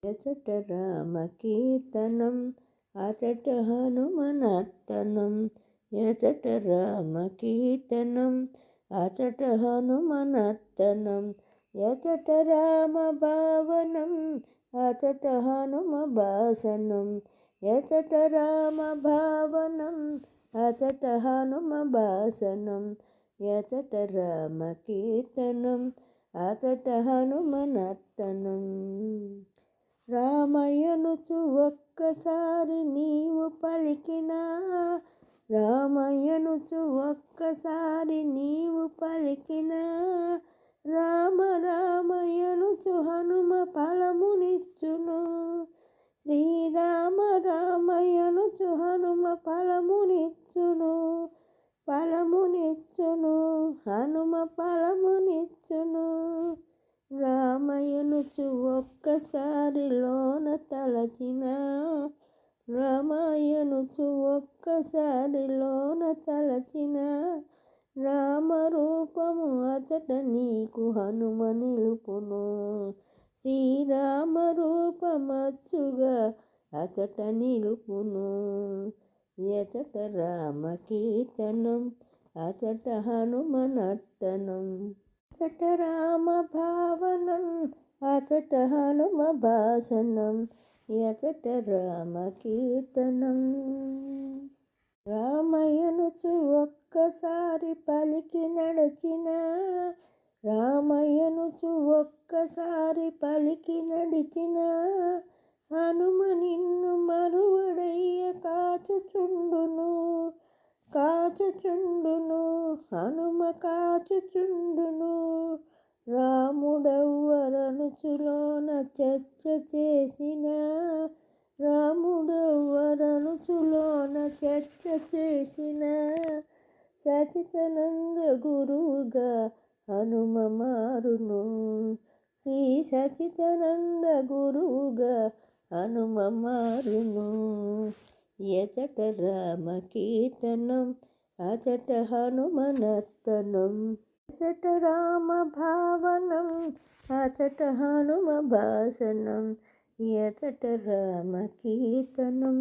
ఎచట రామకీర్తనం అచట హనుమనర్తనం. ఎచట రామకీర్తనం అచట హనుమనర్తనం. ఎచట రామభావనం అచట హనుమ భాసనం. ఎచట రామభావనం అచట హనుమ భాసనం. ఎచట రామకీర్తనం అచట హనుమనర్తనం. రామయ్యనుచు ఒక్కసారి నీవు పలికినా, రామయ్యనుచు ఒక్కసారి నీవు పలికినా, రామ రామయ్యనుచు హనుమ ఫలమునిచ్చును. శ్రీరామ రామయ్యనుచు హనుమ ఫలమునిచ్చును. ఫలమునిచ్చును హనుమ ఫలమునిచ్చును. రామయ్యనుచు ఒక్కసారి లోన తలచిన, రామయ్యనుచు ఒక్కసారి లోన తలచిన, రామరూపము అచట నీకు హనుమ నిలుపును. శ్రీరామ రూపమచ్చుగా అచట నిలుపును. ఎచట రామకీర్తనం అచట హనుమనర్తనం. అచట రామభావనం అచట హనుమ భాసనం. ఎచట రామకీర్తనం. రామయ్యనుచు ఒక్కసారి పలికి నడచిన, రామయ్యనుచు ఒక్కసారి పలికి నడిచిన, హనుమ నిన్ను మరువడయ్య కాచుచుండును. కాచుచుండును హనుమ కాచుచుండును. రాముడెవ్వరనుచులోన చర్చ చేసిన, రాముడెవ్వరనుచులోన చర్చ చేసిన, సచితానంద గురువుగా హనుమ మారును. శ్రీ సచితానంద గురువుగా హనుమ మారును. ఎచట రామకీర్తనం అచట హనుమనర్తనం. ఎచట రామభావనం అచట హనుమ భాసనం. ఎచట రామకీర్తనం.